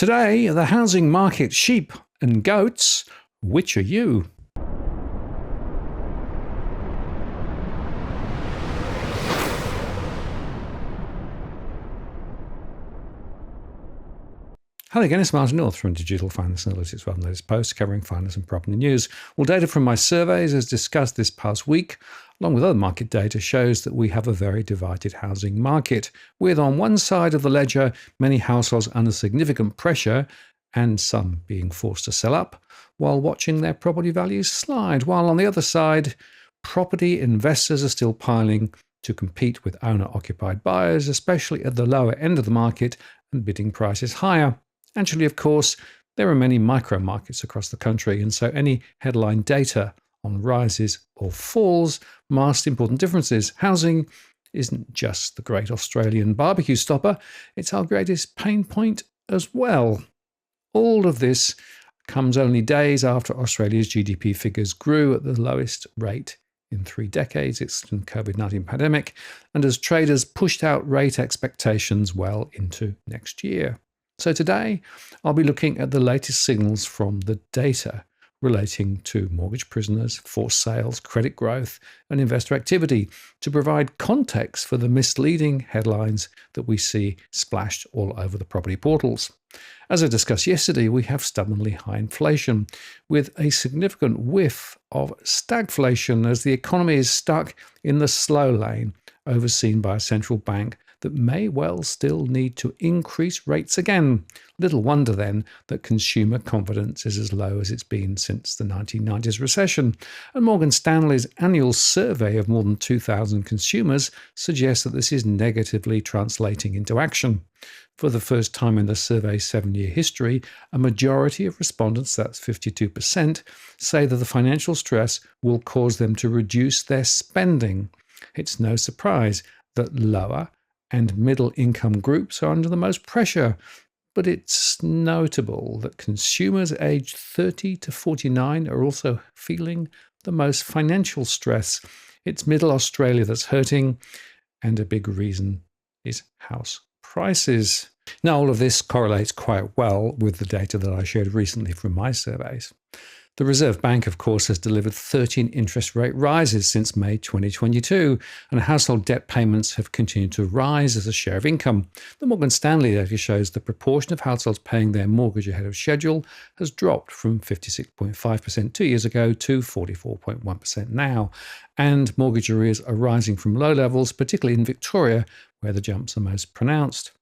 Today, the housing market sheep and goats. Which are you? Hello again, it's Martin North from Digital Finance Analytics, one of the latest posts covering finance and property news. Well, data from my surveys, as discussed this past week, along with other market data, shows that we have a very divided housing market, with on one side of the ledger many households under significant pressure and some being forced to sell up while watching their property values slide, while on the other side, property investors are still piling to compete with owner-occupied buyers, especially at the lower end of the market, and bidding prices higher. Actually, of course, there are many micro markets across the country, and so any headline data on rises or falls masks important differences. Housing isn't just the great Australian barbecue stopper, it's our greatest pain point as well. All of this comes only days after Australia's GDP figures grew at the lowest rate in 3 decades, it's the COVID-19 pandemic, and as traders pushed out rate expectations well into next year. So today, I'll be looking at the latest signals from the data relating to mortgage prisoners, forced sales, credit growth, and investor activity to provide context for the misleading headlines that we see splashed all over the property portals. As I discussed yesterday, we have stubbornly high inflation with a significant whiff of stagflation as the economy is stuck in the slow lane overseen by a central bank that may well still need to increase rates again. Little wonder then that consumer confidence is as low as it's been since the 1990s recession. And Morgan Stanley's annual survey of more than 2,000 consumers suggests that this is negatively translating into action. For the first time in the survey's 7-year history, a majority of respondents, that's 52%, say that the financial stress will cause them to reduce their spending. It's no surprise that lower and middle-income groups are under the most pressure, but it's notable that consumers aged 30 to 49 are also feeling the most financial stress. It's middle Australia that's hurting, and a big reason is house prices. Now, all of this correlates quite well with the data that I shared recently from my surveys. The Reserve Bank, of course, has delivered 13 interest rate rises since May 2022, and household debt payments have continued to rise as a share of income. The Morgan Stanley data shows the proportion of households paying their mortgage ahead of schedule has dropped from 56.5% 2 years ago to 44.1% now, and mortgage arrears are rising from low levels, particularly in Victoria, where the jumps are most pronounced.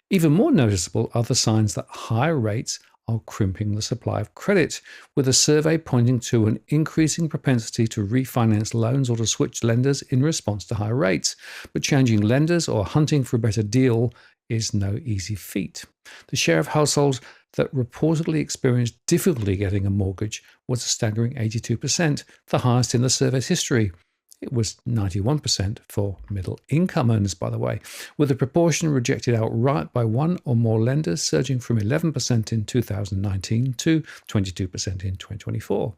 Even more noticeable are the signs that higher rates are crimping the supply of credit, with a survey pointing to an increasing propensity to refinance loans or to switch lenders in response to higher rates. But changing lenders or hunting for a better deal is no easy feat. The share of households that reportedly experienced difficulty getting a mortgage was a staggering 82%, the highest in the survey's history. It was 91% for middle-income earners, by the way, with the proportion rejected outright by one or more lenders surging from 11% in 2019 to 22% in 2024.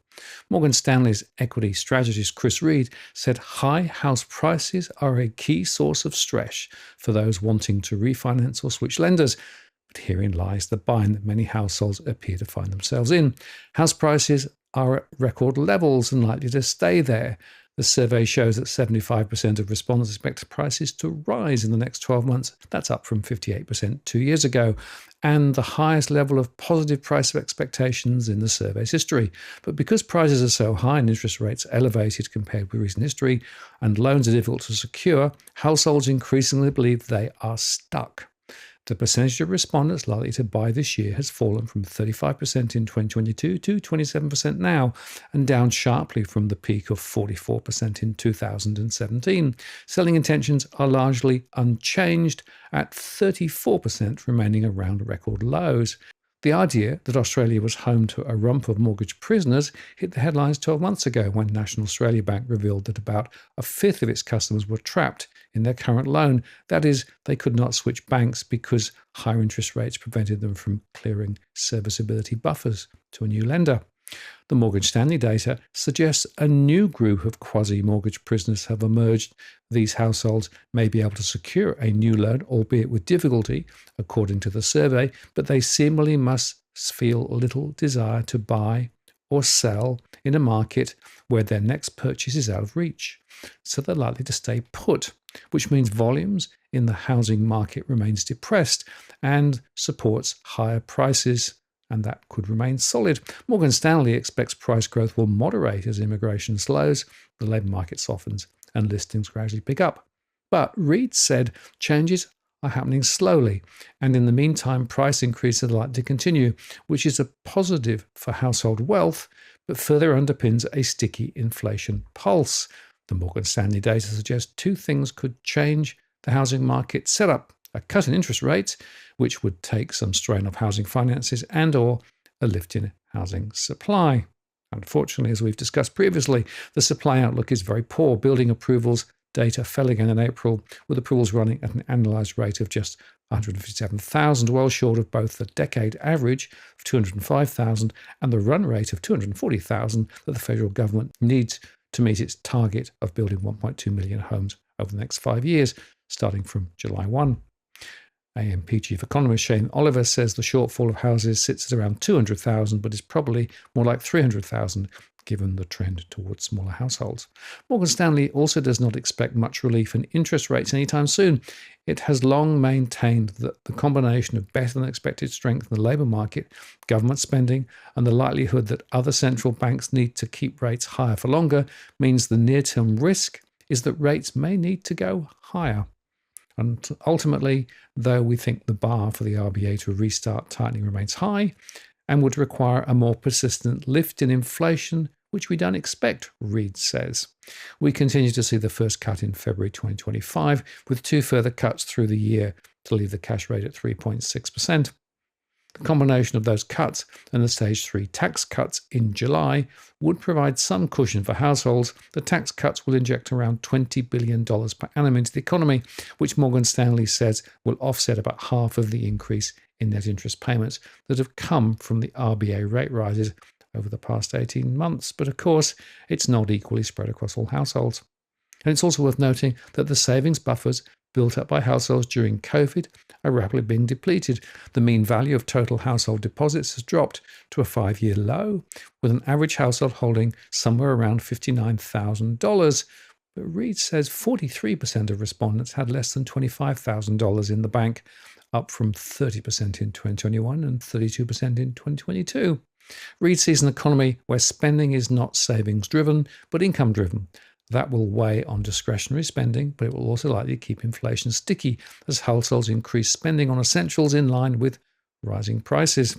Morgan Stanley's equity strategist Chris Reed said high house prices are a key source of stress for those wanting to refinance or switch lenders. But herein lies the bind that many households appear to find themselves in. House prices are at record levels and likely to stay there. The survey shows that 75% of respondents expect prices to rise in the next 12 months. That's up from 58% 2 years ago, and the highest level of positive price expectations in the survey's history. But because prices are so high and interest rates elevated compared with recent history, and loans are difficult to secure, households increasingly believe they are stuck. The percentage of respondents likely to buy this year has fallen from 35% in 2022 to 27% now, and down sharply from the peak of 44% in 2017. Selling intentions are largely unchanged at 34%, remaining around record lows. The idea that Australia was home to a rump of mortgage prisoners hit the headlines 12 months ago when National Australia Bank revealed that about a fifth of its customers were trapped in their current loan. That is, they could not switch banks because higher interest rates prevented them from clearing serviceability buffers to a new lender. The Morgan Stanley data suggests a new group of quasi-mortgage prisoners have emerged. These households may be able to secure a new loan, albeit with difficulty, according to the survey, but they seemingly must feel little desire to buy or sell in a market where their next purchase is out of reach. So they're likely to stay put, which means volumes in the housing market remains depressed and supports higher prices, and that could remain solid. Morgan Stanley expects price growth will moderate as immigration slows, the labour market softens, and listings gradually pick up. But Reid said changes are happening slowly, and in the meantime, price increases are likely to continue, which is a positive for household wealth, but further underpins a sticky inflation pulse. The Morgan Stanley data suggests two things could change the housing market setup: a cut in interest rates, which would take some strain off housing finances, and/or a lift in housing supply. Unfortunately, as we've discussed previously, the supply outlook is very poor. Building approvals data fell again in April, with approvals running at an annualized rate of just 157,000, well short of both the decade average of 205,000 and the run rate of 240,000 that the federal government needs to meet its target of building 1.2 million homes over the next 5 years, starting from July 1. AMP chief economist Shane Oliver says the shortfall of houses sits at around 200,000, but is probably more like 300,000 given the trend towards smaller households. Morgan Stanley also does not expect much relief in interest rates anytime soon. It has long maintained that the combination of better than expected strength in the labour market, government spending, and the likelihood that other central banks need to keep rates higher for longer means the near-term risk is that rates may need to go higher. And ultimately, though we think the bar for the RBA to restart tightening remains high and would require a more persistent lift in inflation, which we don't expect, Reid says. We continue to see the first cut in February 2025, with 2 further cuts through the year to leave the cash rate at 3.6%. The combination of those cuts and the Stage 3 tax cuts in July would provide some cushion for households. The tax cuts will inject around $20 billion per annum into the economy, which Morgan Stanley says will offset about half of the increase in net interest payments that have come from the RBA rate rises over the past 18 months. But of course, it's not equally spread across all households. And it's also worth noting that the savings buffers built up by households during COVID are rapidly being depleted. The mean value of total household deposits has dropped to a 5-year low, with an average household holding somewhere around $59,000. But Reid says 43% of respondents had less than $25,000 in the bank, up from 30% in 2021 and 32% in 2022. Reid sees an economy where spending is not savings driven, but income driven. That will weigh on discretionary spending, but it will also likely keep inflation sticky as households increase spending on essentials in line with rising prices.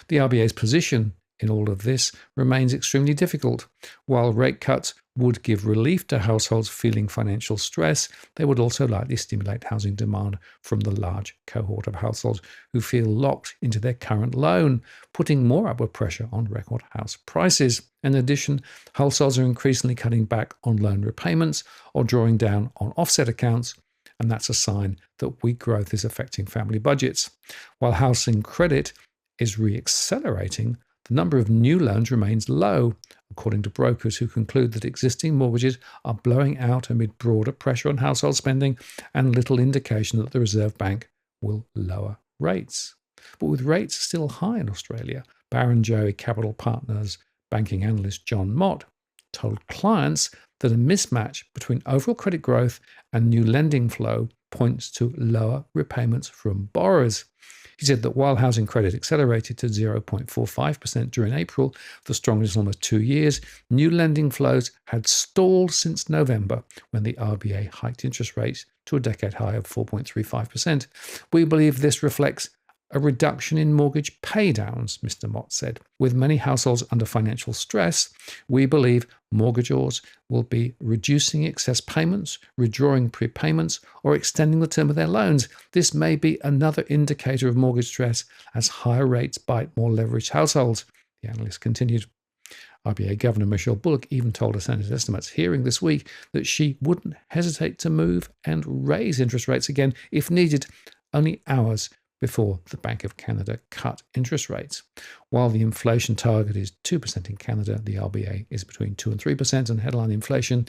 The RBA's position in all of this remains extremely difficult. While rate cuts would give relief to households feeling financial stress, they would also likely stimulate housing demand from the large cohort of households who feel locked into their current loan, putting more upward pressure on record house prices. In addition, households are increasingly cutting back on loan repayments or drawing down on offset accounts, and that's a sign that weak growth is affecting family budgets. While housing credit is re-accelerating, the number of new loans remains low, according to brokers who conclude that existing mortgages are blowing out amid broader pressure on household spending and little indication that the Reserve Bank will lower rates. But with rates still high in Australia, Barrenjoey Capital Partners banking analyst John Mott told clients that a mismatch between overall credit growth and new lending flow points to lower repayments from borrowers. He said that while housing credit accelerated to 0.45% during April, the strongest in almost 2 years, new lending flows had stalled since November when the RBA hiked interest rates to a decade high of 4.35%. We believe this reflects a reduction in mortgage paydowns, Mr. Mott said. With many households under financial stress, we believe mortgagors will be reducing excess payments, withdrawing prepayments, or extending the term of their loans. This may be another indicator of mortgage stress as higher rates bite more leveraged households, the analyst continued. RBA Governor Michelle Bullock even told a Senate estimates hearing this week that she wouldn't hesitate to move and raise interest rates again if needed, only hours before the Bank of Canada cut interest rates. While the inflation target is 2% in Canada, the RBA is between 2 and 3%, and headline inflation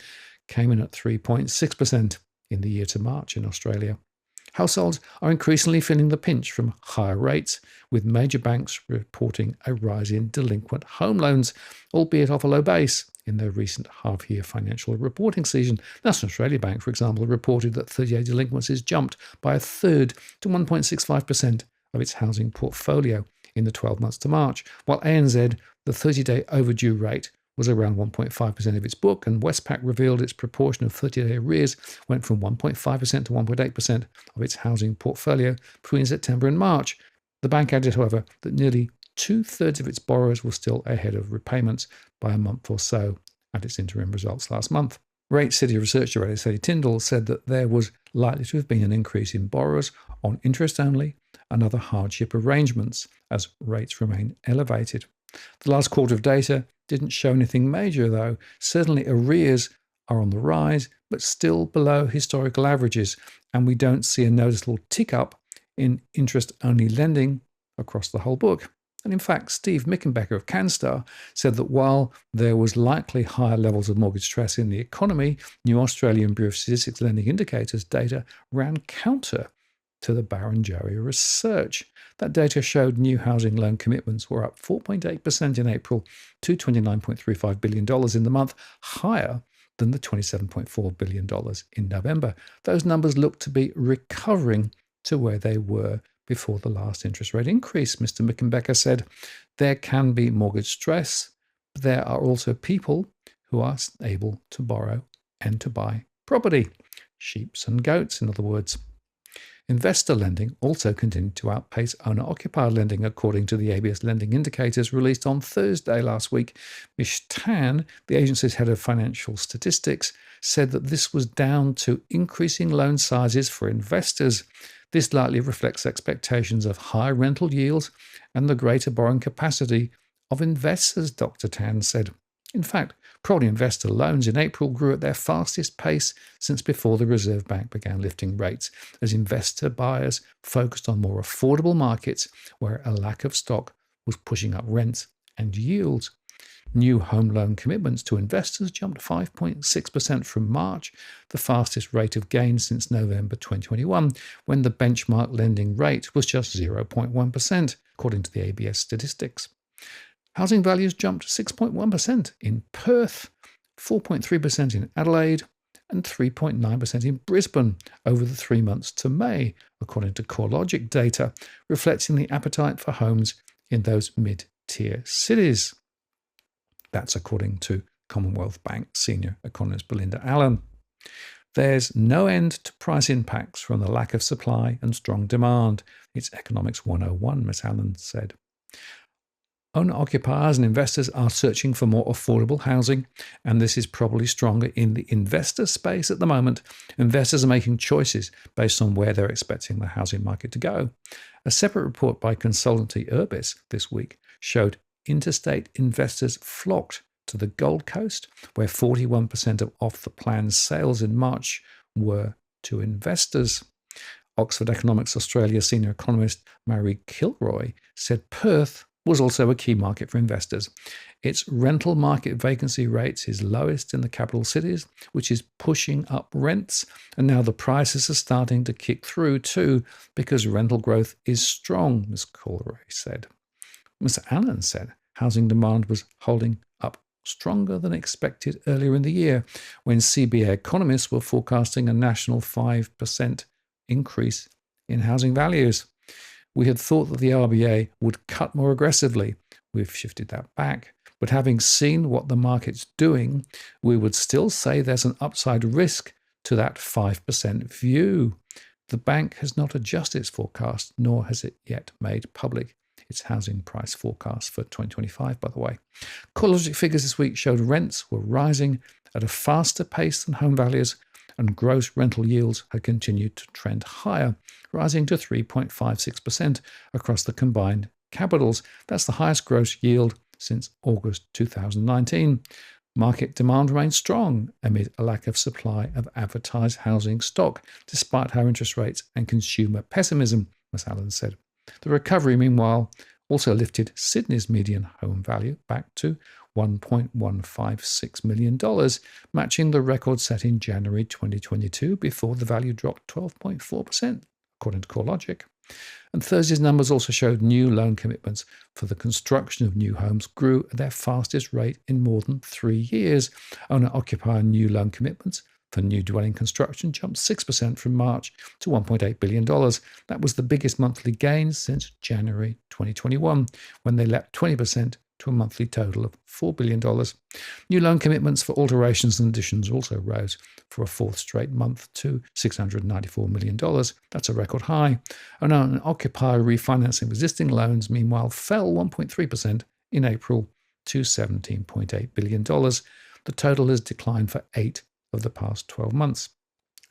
came in at 3.6% in the year to March in Australia. Households are increasingly feeling the pinch from higher rates, with major banks reporting a rise in delinquent home loans, albeit off a low base. In their recent half-year financial reporting season, National Australia Bank, for example, reported that 30-day delinquencies jumped by a third to 1.65% of its housing portfolio in the 12 months to March, while ANZ, the 30-day overdue rate, was around 1.5% of its book, and Westpac revealed its proportion of 30-day arrears went from 1.5% to 1.8% of its housing portfolio between September and March. The bank added, however, that nearly two-thirds of its borrowers were still ahead of repayments by a month or so at its interim results last month. Rate City Research Director Sally Tyndall said that there was likely to have been an increase in borrowers on interest-only and other hardship arrangements as rates remain elevated. The last quarter of data didn't show anything major, though. Certainly arrears are on the rise, but still below historical averages, and we don't see a noticeable tick up in interest-only lending across the whole book. And in fact, Steve Mickenbecker of CanStar said that while there was likely higher levels of mortgage stress in the economy, New Australian Bureau of Statistics lending indicators data ran counter to the Barrenjoey research. That data showed new housing loan commitments were up 4.8% in April to $29.35 billion in the month, higher than the $27.4 billion in November. Those numbers look to be recovering to where they were before the last interest rate increase. Mr. Mickenbecker said, there can be mortgage stress, but there are also people who are able to borrow and to buy property. Sheeps and goats, in other words. Investor lending also continued to outpace owner-occupier lending, according to the ABS lending indicators released on Thursday last week. Mish Tan, the agency's head of financial statistics, said that this was down to increasing loan sizes for investors. This likely reflects expectations of higher rental yields and the greater borrowing capacity of investors, Dr. Tan said. In fact, property investor loans in April grew at their fastest pace since before the Reserve Bank began lifting rates, as investor buyers focused on more affordable markets where a lack of stock was pushing up rents and yields. New home loan commitments to investors jumped 5.6% from March, the fastest rate of gain since November 2021, when the benchmark lending rate was just 0.1%, according to the ABS statistics. Housing values jumped 6.1% in Perth, 4.3% in Adelaide, and 3.9% in Brisbane over the 3 months to May, according to CoreLogic data, reflecting the appetite for homes in those mid-tier cities. That's according to Commonwealth Bank senior economist Belinda Allen. There's no end to price impacts from the lack of supply and strong demand. It's Economics 101, Ms. Allen said. Owner-occupiers and investors are searching for more affordable housing, and this is probably stronger in the investor space at the moment. Investors are making choices based on where they're expecting the housing market to go. A separate report by consultancy Urbis this week showed interstate investors flocked to the Gold Coast, where 41% of off-the-plan sales in March were to investors. Oxford Economics Australia senior economist Mary Kilroy said Perth was also a key market for investors. Its rental market vacancy rates is lowest in the capital cities, which is pushing up rents. And now the prices are starting to kick through too, because rental growth is strong, Ms. Kilroy said. Ms. Allen said housing demand was holding up stronger than expected earlier in the year, when CBA economists were forecasting a national 5% increase in housing values. We had thought that the RBA would cut more aggressively. We've shifted that back. But having seen what the market's doing, we would still say there's an upside risk to that 5% view. The bank has not adjusted its forecast, nor has it yet made public its housing price forecast for 2025, by the way. CoreLogic figures this week showed rents were rising at a faster pace than home values, and gross rental yields had continued to trend higher, rising to 3.56% across the combined capitals. That's the highest gross yield since August 2019. Market demand remains strong amid a lack of supply of advertised housing stock, despite higher interest rates and consumer pessimism, Ms. Allen said. The recovery, meanwhile, also lifted Sydney's median home value back to $1.156 million, matching the record set in January 2022 before the value dropped 12.4%, according to CoreLogic. And Thursday's numbers also showed new loan commitments for the construction of new homes grew at their fastest rate in more than 3 years. Owner-occupier new loan commitments for new dwelling construction jumped 6% from March to $1.8 billion. That was the biggest monthly gain since January 2021, when they leapt 20% to a monthly total of $4 billion. New loan commitments for alterations and additions also rose for a fourth straight month to $694 million. That's a record high. And an occupier refinancing existing loans, meanwhile, fell 1.3% in April to $17.8 billion. The total has declined for 8 of the past 12 months.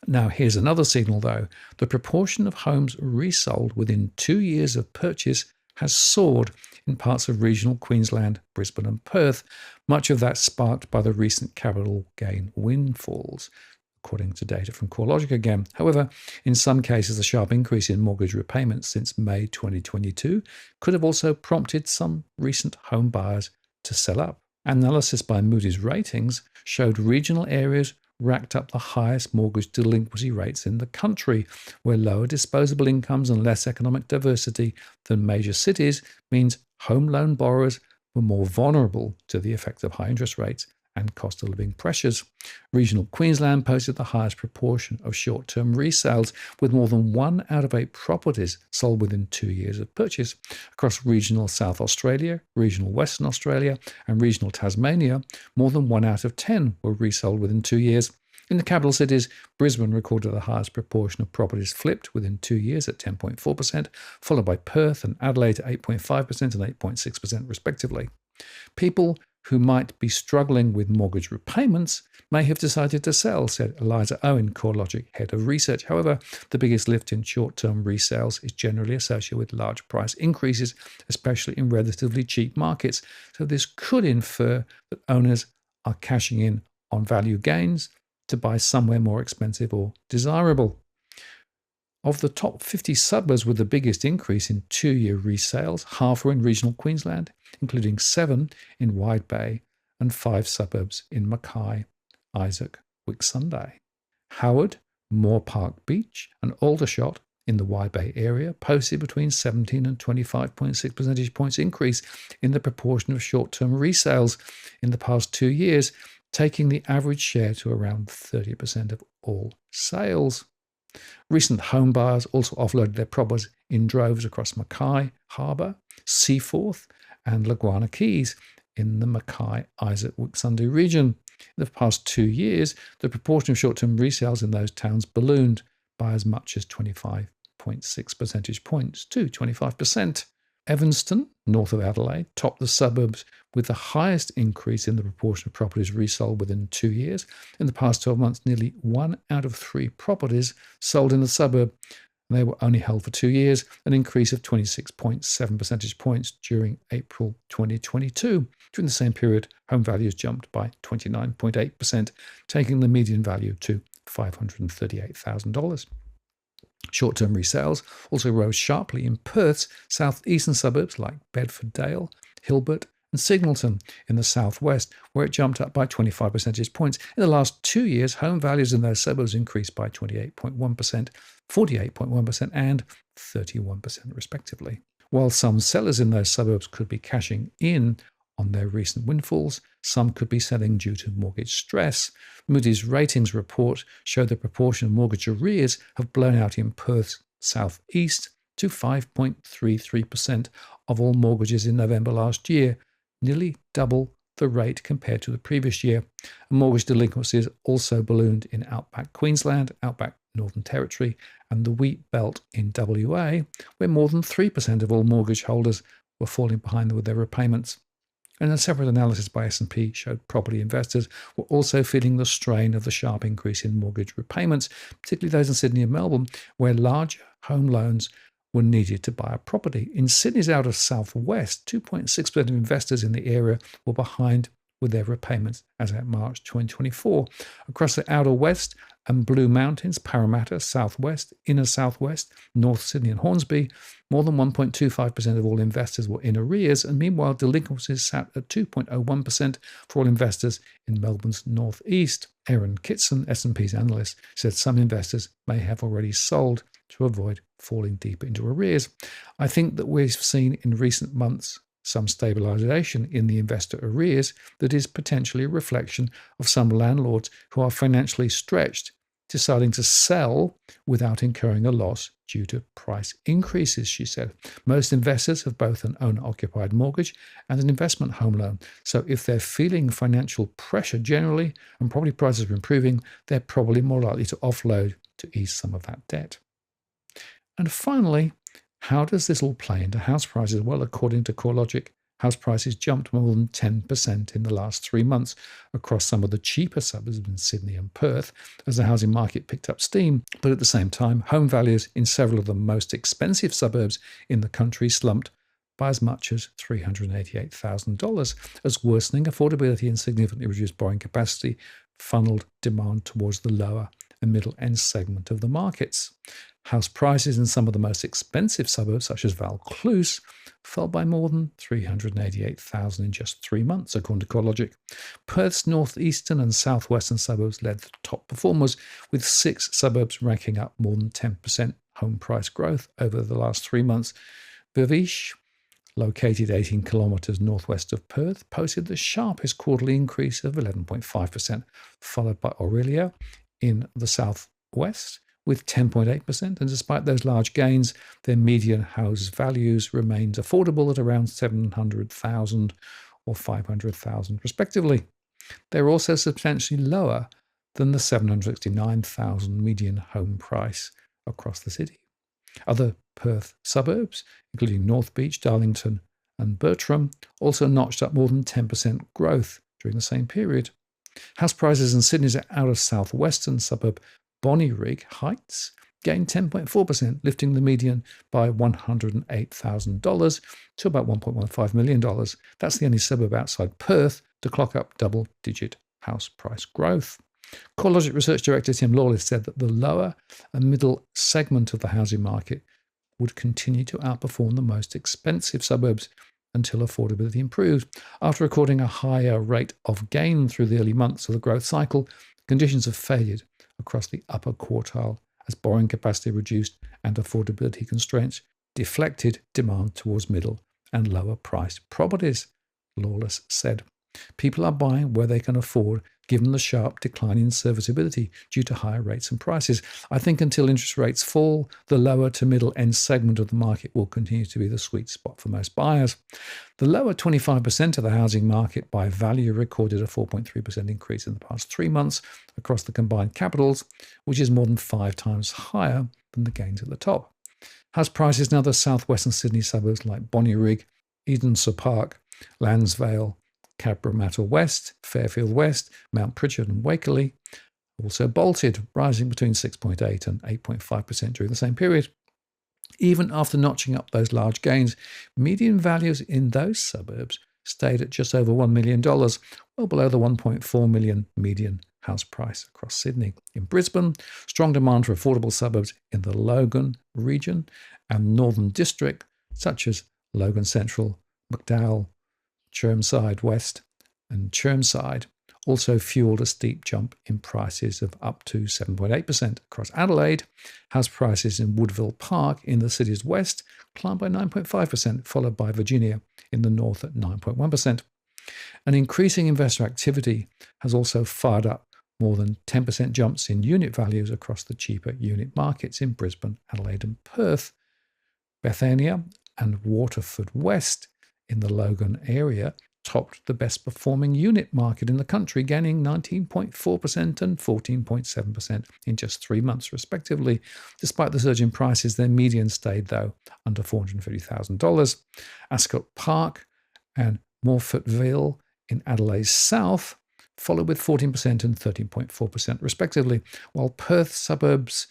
Now, here's another signal, though. The proportion of homes resold within 2 years of purchase has soared in parts of regional Queensland, Brisbane and Perth, much of that sparked by the recent capital gain windfalls, according to data from CoreLogic again. However, in some cases, the sharp increase in mortgage repayments since May 2022 could have also prompted some recent home buyers to sell up. Analysis by Moody's Ratings showed regional areas racked up the highest mortgage delinquency rates in the country, where lower disposable incomes and less economic diversity than major cities means home loan borrowers were more vulnerable to the effects of high interest rates and cost of living pressures. Regional Queensland posted the highest proportion of short-term resales, with more than 1 out of 8 properties sold within 2 years of purchase. Across regional South Australia, regional Western Australia, and regional Tasmania, more than 1 out of 10 were resold within 2 years. In the capital cities, Brisbane recorded the highest proportion of properties flipped within 2 years at 10.4%, followed by Perth and Adelaide at 8.5% and 8.6% respectively. People who might be struggling with mortgage repayments may have decided to sell, said Eliza Owen, CoreLogic head of research. However, the biggest lift in short-term resales is generally associated with large price increases, especially in relatively cheap markets. So this could infer that owners are cashing in on value gains to buy somewhere more expensive or desirable. Of the top 50 suburbs with the biggest increase in 2-year resales, half were in regional Queensland, including 7 in Wide Bay and 5 suburbs in Mackay, Isaac, Whitsunday. Howard, Moore Park Beach and Aldershot in the Wide Bay area posted between 17 and 25.6 percentage points increase in the proportion of short-term resales in the past 2 years, taking the average share to around 30% of all sales. Recent home buyers also offloaded their properties in droves across Mackay Harbour, Seaforth and Laguana Keys in the Mackay, Isaac, Whitsunday region. In the past 2 years, the proportion of short-term resales in those towns ballooned by as much as 25.6 percentage points to 25%. Evanston, north of Adelaide, topped the suburbs with the highest increase in the proportion of properties resold within 2 years. In the past 12 months, nearly 1 out of 3 properties sold in the suburb. They were only held for 2 years, an increase of 26.7 percentage points during April 2022. During the same period, home values jumped by 29.8%, taking the median value to $538,000. Short-term resales also rose sharply in Perth's southeastern suburbs like Bedford-Dale, Hilbert and Singleton in the southwest, where it jumped up by 25 percentage points. In the last 2 years, home values in those suburbs increased by 28.1%, 48.1% and 31% respectively. While some sellers in those suburbs could be cashing in on their recent windfalls, some could be selling due to mortgage stress. Moody's Ratings report showed the proportion of mortgage arrears have blown out in Perth's southeast to 5.33% of all mortgages in November last year, nearly double the rate compared to the previous year. Mortgage delinquencies also ballooned in outback Queensland, outback Northern Territory, and the Wheat Belt in WA, where more than 3% of all mortgage holders were falling behind with their repayments. And a separate analysis by S&P showed property investors were also feeling the strain of the sharp increase in mortgage repayments, particularly those in Sydney and Melbourne, where large home loans were needed to buy a property. In Sydney's outer southwest, 2.6% of investors in the area were behind with their repayments as at March 2024. Across the Outer West and Blue Mountains, Parramatta, Southwest, Inner Southwest, North Sydney and Hornsby, more than 1.25% of all investors were in arrears, and meanwhile delinquencies sat at 2.01% for all investors in Melbourne's northeast. Aaron Kitson, S&P's analyst, said some investors may have already sold to avoid falling deeper into arrears. I think that we've seen in recent months some stabilisation in the investor arrears that is potentially a reflection of some landlords who are financially stretched deciding to sell without incurring a loss due to price increases, she said. Most investors have both an owner-occupied mortgage and an investment home loan. So if they're feeling financial pressure generally and property prices are improving, they're probably more likely to offload to ease some of that debt. And finally, how does this all play into house prices? Well, according to CoreLogic, house prices jumped more than 10% in the last 3 months across some of the cheaper suburbs in Sydney and Perth as the housing market picked up steam. But at the same time, home values in several of the most expensive suburbs in the country slumped by as much as $388,000 as worsening affordability and significantly reduced borrowing capacity funneled demand towards the lower and middle end segment of the markets. House prices in some of the most expensive suburbs, such as Vaucluse, fell by more than $388,000 in just 3 months, according to CoreLogic. Perth's northeastern and southwestern suburbs led the top performers, with 6 suburbs ranking up more than 10% home price growth over the last 3 months. Bevish, located 18 kilometres northwest of Perth, posted the sharpest quarterly increase of 11.5%, followed by Aurelia in the southwest with 10.8%, and despite those large gains, their median house values remained affordable at around $700,000 or $500,000 respectively. They're also substantially lower than the $769,000 median home price across the city. Other Perth suburbs, including North Beach, Darlington and Bertram, also notched up more than 10% growth during the same period. House prices in Sydney's outer southwestern suburb Bonnyrigg Heights gained 10.4%, lifting the median by $108,000 to about $1.15 million. That's the only suburb outside Perth to clock up double-digit house price growth. CoreLogic Research Director Tim Lawless said that the lower and middle segment of the housing market would continue to outperform the most expensive suburbs until affordability improved. After recording a higher rate of gain through the early months of the growth cycle, conditions have faded across the upper quartile as borrowing capacity reduced and affordability constraints deflected demand towards middle and lower priced properties, Lawless said. People are buying where they can afford, given the sharp decline in serviceability due to higher rates and prices. I think until interest rates fall, the lower to middle end segment of the market will continue to be the sweet spot for most buyers. The lower 25% of the housing market by value recorded a 4.3% increase in the past 3 months across the combined capitals, which is more than 5 times higher than the gains at the top. House prices in other southwestern Sydney suburbs like Bonnyrigg, Edensor Park, Landsvale, Cabramatta West, Fairfield West, Mount Pritchard and Wakerley also bolted, rising between 6.8 and 8.5% during the same period. Even after notching up those large gains, median values in those suburbs stayed at just over $1 million, well below the $1.4 million median house price across Sydney. In Brisbane, strong demand for affordable suburbs in the Logan region and Northern District, such as Logan Central, McDowell, Chermside West and Chermside, also fueled a steep jump in prices of up to 7.8%. Across Adelaide, house prices in Woodville Park in the city's west climbed by 9.5%, followed by Virginia in the north at 9.1%. An increasing investor activity has also fired up more than 10% jumps in unit values across the cheaper unit markets in Brisbane, Adelaide and Perth. Bethania and Waterford West in the Logan area topped the best performing unit market in the country, gaining 19.4% and 14.7% in just 3 months, respectively. Despite the surge in prices, their median stayed, though, under $450,000. Ascot Park and Morfortville in Adelaide's south followed with 14% and 13.4%, respectively, while Perth suburbs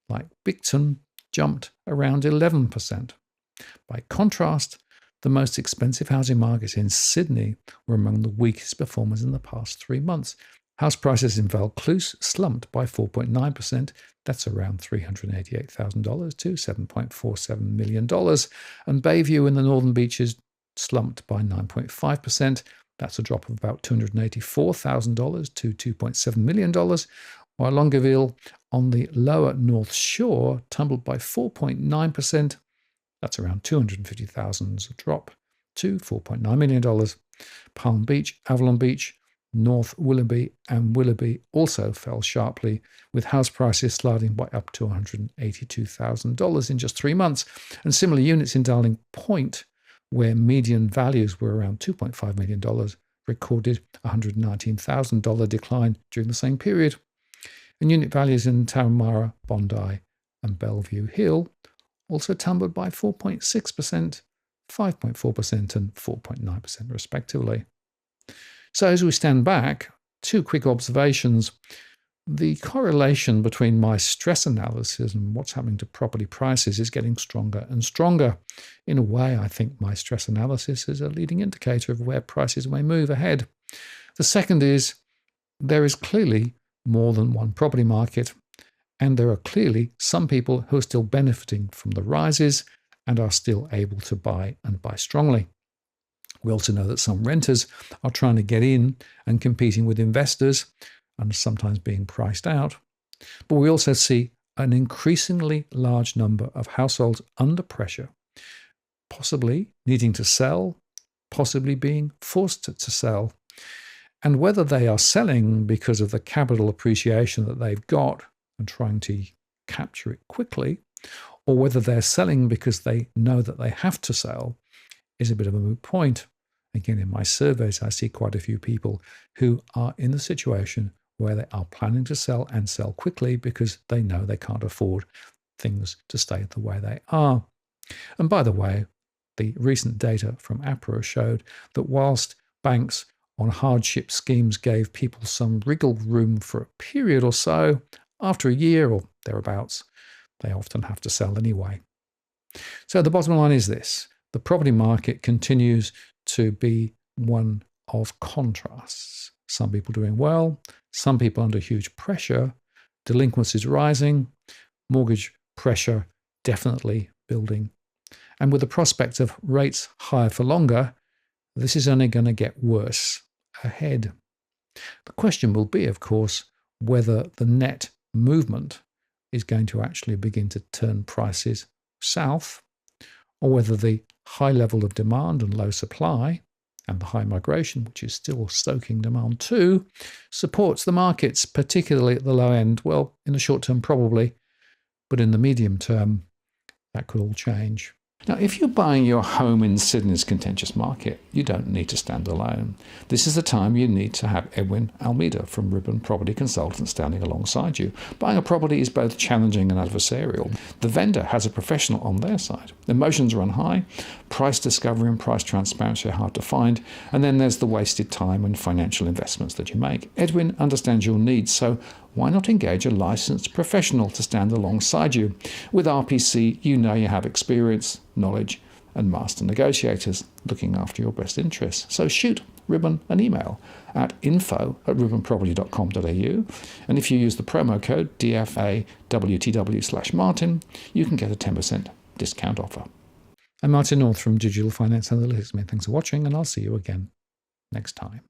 like Bicton jumped around 11%. By contrast, The most expensive housing markets in Sydney were among the weakest performers in the past 3 months. House prices in Vaucluse slumped by 4.9%. That's around $388,000 to $7.47 million. And Bayview in the Northern Beaches slumped by 9.5%. That's a drop of about $284,000 to $2.7 million. While Longueville on the lower North Shore tumbled by 4.9%. That's around $250,000 drop to $4.9 million. Palm Beach, Avalon Beach, North Willoughby and Willoughby also fell sharply, with house prices sliding by up to $182,000 in just 3 months. And similar units in Darling Point, where median values were around $2.5 million, recorded a $119,000 decline during the same period. And unit values in Tarahumara, Bondi and Bellevue Hill also tumbled by 4.6%, 5.4% and 4.9% respectively. So as we stand back, 2 quick observations. The correlation between my stress analysis and what's happening to property prices is getting stronger and stronger. In a way, I think my stress analysis is a leading indicator of where prices may move ahead. The second is there is clearly more than one property market, and there are clearly some people who are still benefiting from the rises and are still able to buy and buy strongly. We also know that some renters are trying to get in and competing with investors and sometimes being priced out. But we also see an increasingly large number of households under pressure, possibly needing to sell, possibly being forced to sell. And whether they are selling because of the capital appreciation that they've got and trying to capture it quickly, or whether they're selling because they know that they have to sell, is a bit of a moot point. Again, in my surveys, I see quite a few people who are in the situation where they are planning to sell and sell quickly because they know they can't afford things to stay the way they are. And by the way, the recent data from APRA showed that whilst banks on hardship schemes gave people some wriggle room for a period or so, after a year or thereabouts, they often have to sell anyway. So the bottom line is this: the property market continues to be one of contrasts. Some people doing well, some people under huge pressure, delinquencies rising, mortgage pressure definitely building. And with the prospect of rates higher for longer, this is only going to get worse ahead. The question will be, of course, whether the net movement is going to actually begin to turn prices south, or whether the high level of demand and low supply and the high migration, which is still stoking demand too, supports the markets, particularly at the low end. Well, in the short term, probably, but in the medium term, that could all change. Now, if you're buying your home in Sydney's contentious market, you don't need to stand alone. This is the time you need to have Edwin Almeida from Ribbon Property Consultants standing alongside you. Buying a property is both challenging and adversarial. The vendor has a professional on their side. Emotions run high, price discovery and price transparency are hard to find, and then there's the wasted time and financial investments that you make. Edwin understands your needs, so why not engage a licensed professional to stand alongside you? With RPC, you know you have experience, knowledge, and master negotiators looking after your best interests. So shoot Ribbon an email at info@ribbonproperty.com.au, and if you use the promo code DFAWTW/Martin, you can get a 10% discount offer. I'm Martin North from Digital Finance Analytics. Many thanks for watching, and I'll see you again next time.